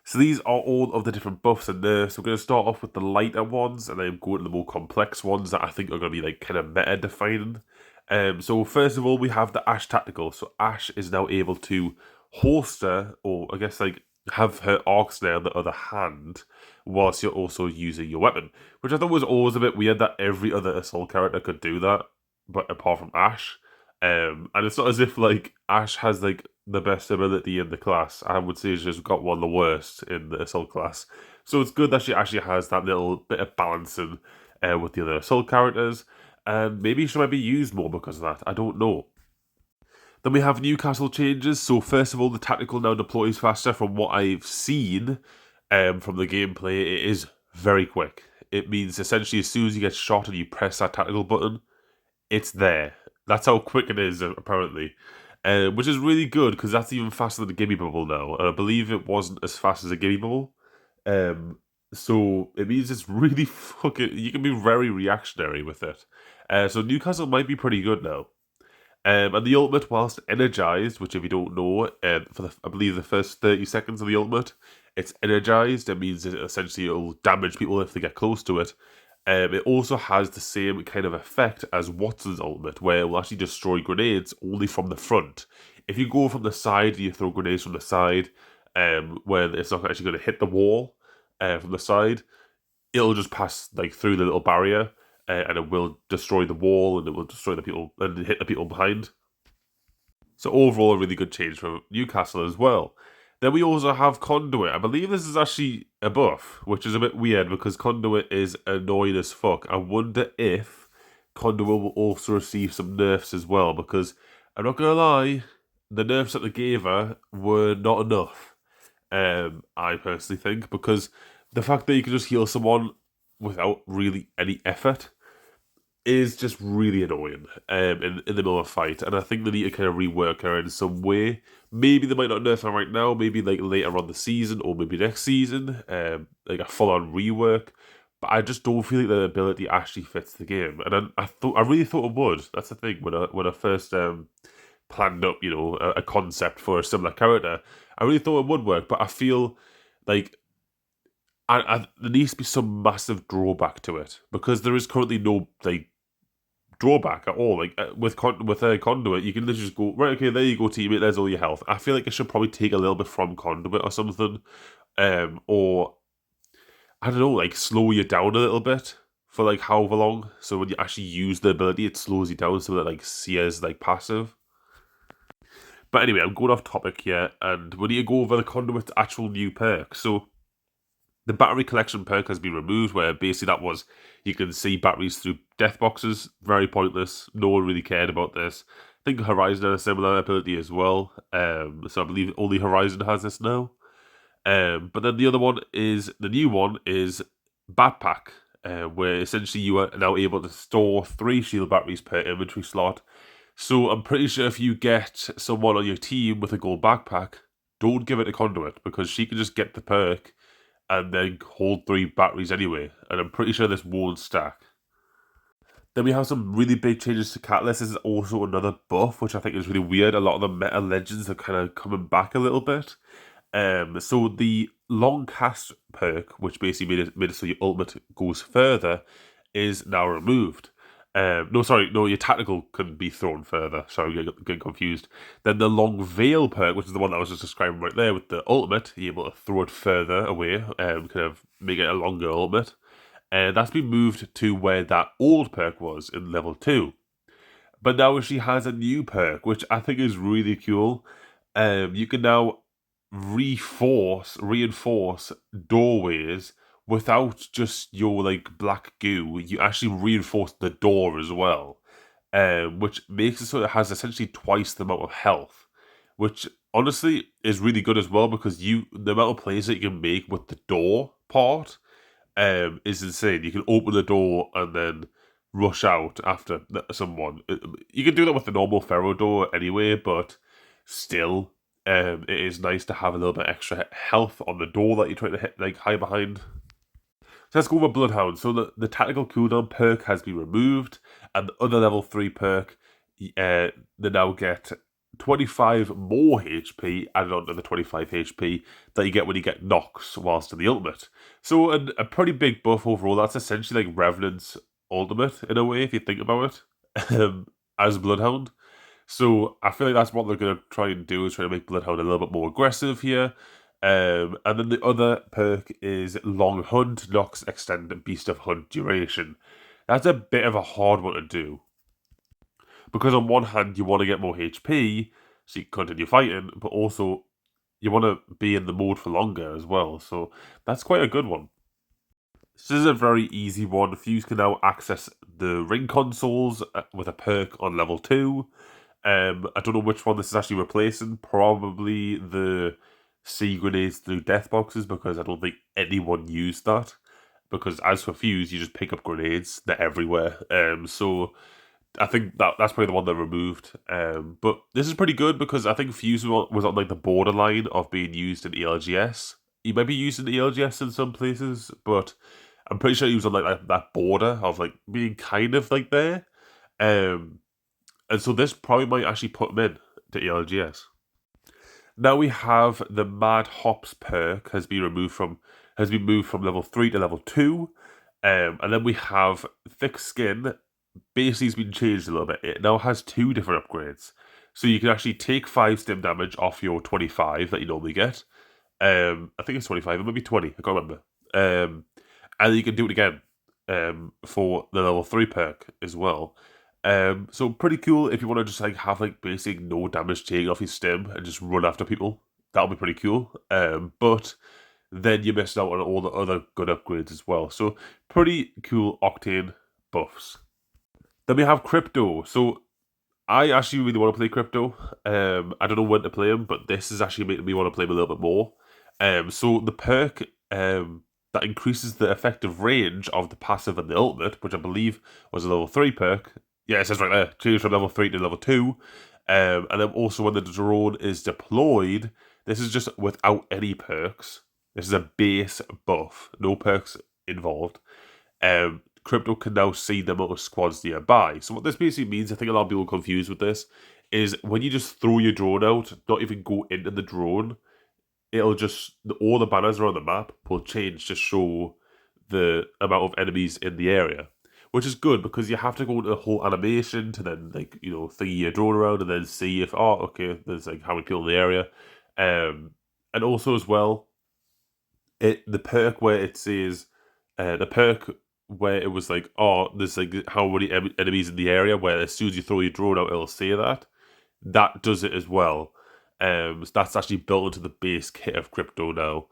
So these are all of the different buffs and nerfs. We're going to start off with the lighter ones and then go into the more complex ones that I think are going to be like kind of meta defining. So first of all, we have the 𝗏 tactical. So 𝗏 is now able to holster, or I guess like have her arc snare on the other hand, whilst you're also using your weapon, which I thought was always a bit weird that every other assault character could do that, but apart from 𝗏. And it's not as if like 𝗏 has like the best ability in the class. I would say she's just got one of the worst in the assault class. So it's good that she actually has that little bit of balancing with the other assault characters. And maybe she might be used more because of that. I don't know. Then we have Newcastle changes. So first of all, the tactical now deploys faster. From what I've seen from the gameplay, it is very quick. It means essentially as soon as you get shot and you press that tactical button, it's there. That's how quick it is, apparently. Which is really good, because that's even faster than the Gimme Bubble now. And I believe it wasn't as fast as a Gimme Bubble. So it means it's really fucking... You can be very reactionary with it. So Newcastle might be pretty good now. And the ultimate, whilst energized, which if you don't know, I believe the first 30 seconds of the ultimate, it's energized. It means it essentially it'll damage people if they get close to it. It also has the same kind of effect as Watson's ultimate, where it will actually destroy grenades only from the front. If you go from the side, you throw grenades from the side, where it's not actually going to hit the wall from the side, it'll just pass like through the little barrier, and it will destroy the wall, and it will destroy the people and hit the people behind. So overall, a really good change for Newcastle as well. Then we also have Conduit. I believe this is actually a buff, which is a bit weird because Conduit is annoying as fuck. I wonder if Conduit will also receive some nerfs as well, because I'm not going to lie, the nerfs that they gave her were not enough, I personally think, because the fact that you can just heal someone without really any effort is just really annoying in the middle of a fight, and I think they need to kind of rework her in some way. Maybe they might not nerf her right now, maybe like later on the season, or maybe next season, like a full-on rework. But I just don't feel like the ability actually fits the game, and I really thought it would. That's the thing, when I first planned up, a concept for a similar character, I really thought it would work, but I feel like there needs to be some massive drawback to it, because there is currently no like drawback at all. Like with a Conduit, you can literally just go, right, okay, there you go, teammate, there's all your health. I feel like it should probably take a little bit from Conduit or something, or I don't know, like slow you down a little bit for like however long, so when you actually use the ability, it slows you down so that like see as like passive. But anyway, I'm going off topic here, and we need to go over the Conduit's actual new perk. So the battery collection perk has been removed, where basically that was, you can see batteries through death boxes. Very pointless. No one really cared about this. I think Horizon had a similar ability as well. So I believe only Horizon has this now. But then the other one is, the new one is Backpack, where essentially you are now able to store 3 shield batteries per inventory slot. So I'm pretty sure if you get someone on your team with a gold backpack, don't give it to Conduit, because she can just get the perk and then hold 3 batteries anyway, and I'm pretty sure this won't stack. Then we have some really big changes to Catalyst. This is also another buff, which I think is really weird. A lot of the meta legends are kind of coming back a little bit. So the long cast perk, which basically made it so your ultimate goes further, is now removed. No, your tactical can be thrown further. Sorry, I'm getting confused. Then the long veil perk, which is the one that I was just describing right there with the ultimate, you're able to throw it further away, kind of make it a longer ultimate. That's been moved to where that old perk was in level 2. But now she has a new perk, which I think is really cool. You can now reinforce doorways without just your like black goo. You actually reinforce the door as well, which makes it so it has essentially twice the amount of health, which honestly is really good as well, because the amount of plays that you can make with the door part is insane. You can open the door and then rush out after someone. You can do that with the normal Pharaoh door anyway, but still, it is nice to have a little bit extra health on the door that you're trying to hide behind. So let's go over Bloodhound. So the tactical cooldown perk has been removed, and the other level 3 perk, they now get 25 more HP added on to the 25 HP that you get when you get Nox whilst in the ultimate. So a pretty big buff overall. That's essentially like Revenant's ultimate in a way, if you think about it, as Bloodhound. So I feel like that's what they're going to try and do, is try to make Bloodhound a little bit more aggressive here. And then the other perk is Long Hunt, Nox Extend Beast of Hunt duration. That's a bit of a hard one to do, because on one hand you want to get more HP so you can continue fighting, but also you want to be in the mode for longer as well. So that's quite a good one. This is a very easy one. Fuse can now access the ring consoles with a perk on level 2. I don't know which one this is actually replacing. Probably the C grenades through death boxes, because I don't think anyone used that. Because as for Fuse, you just pick up grenades. They're everywhere. So I think that's probably the one they removed. But this is pretty good, because I think Fuse was on like the borderline of being used in ELGS. He might be used in ELGS in some places, but I'm pretty sure he was on like that border of like being kind of like there. And so this probably might actually put him in to ELGS. Now we have the Mad Hops perk has been moved from level 3 to level 2. And then we have Thick Skin. Basically, it's been changed a little bit. It now has 2 different upgrades. So you can actually take 5 stim damage off your 25 that you normally get. I think it's 25, it might be 20, I can't remember. And then you can do it again for the level 3 perk as well. So pretty cool if you want to just like have like basic no damage taking off your stim and just run after people. That'll be pretty cool. But then you missed out on all the other good upgrades as well. So pretty cool Octane buffs. Then we have Crypto. So I actually really want to play Crypto. I don't know when to play him, but this is actually making me want to play him a little bit more. So the perk that increases the effective range of the passive and the ultimate, which I believe was a level 3 perk. Yeah, it says right there, change from level 3 to level 2. And then also when the drone is deployed, this is just without any perks. This is a base buff, no perks involved. Crypto can now see them other squads nearby. So what this basically means, I think a lot of people are confused with this, is when you just throw your drone out, not even go into the drone, it'll just, all the banners are on the map will change to show the amount of enemies in the area. Which is good, because you have to go into the whole animation to then, like, you know, thing your drone around and then see if, oh, okay, there's like how many people in the area. And also as well, the perk where it says, the perk where it was like, oh, there's like how many enemies in the area, where as soon as you throw your drone out, it'll say that. That does it as well. So that's actually built into the base kit of Crypto now.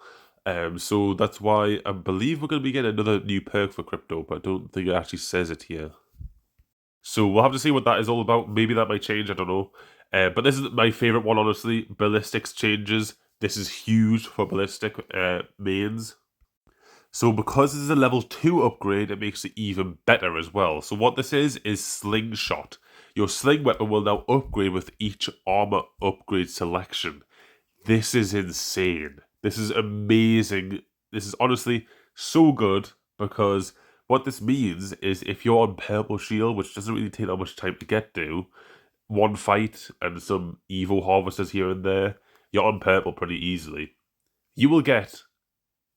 So that's why I believe we're going to be getting another new perk for Crypto, but I don't think it actually says it here. So we'll have to see what that is all about. Maybe that might change, I don't know. But this is my favourite one, honestly. Ballistics changes. This is huge for ballistic mains. So because this is a level 2 upgrade, it makes it even better as well. So what this is Slingshot. Your sling weapon will now upgrade with each armor upgrade selection. This is insane. This is amazing. This is honestly so good, because what this means is if you're on Purple Shield, which doesn't really take that much time to get to, one fight and some Evo harvesters here and there, you're on Purple pretty easily. You will get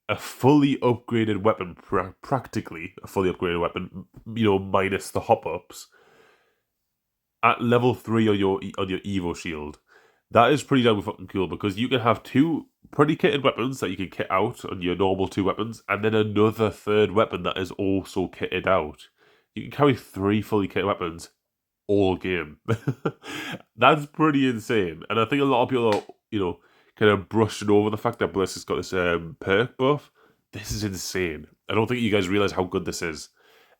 a fully upgraded weapon, practically a fully upgraded weapon, you know, minus the hop-ups, at level 3 on your Evo shield. That is pretty damn fucking cool, because you can have 2 pretty kitted weapons that you can kit out on your normal 2 weapons, and then another 3rd weapon that is also kitted out. You can carry 3 fully kitted weapons all game. That's pretty insane. And I think a lot of people are, you know, kind of brushing over the fact that Bliss has got this perk buff. This is insane. I don't think you guys realize how good this is.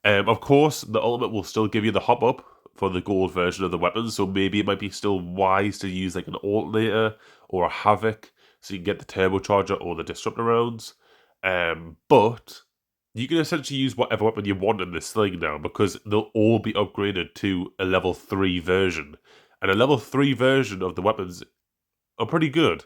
Of course, the ultimate will still give you the hop up for the gold version of the weapon, so maybe it might be still wise to use like an alternator or a havoc, so you can get the turbocharger or the disruptor rounds. But you can essentially use whatever weapon you want in this sling now, because they'll all be upgraded to a level 3 version. And a level 3 version of the weapons are pretty good.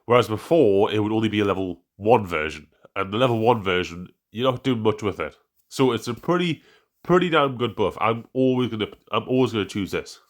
Whereas before, it would only be a level 1 version. And the level 1 version, you're not doing much with it. So it's a pretty damn good buff. I'm always gonna choose this.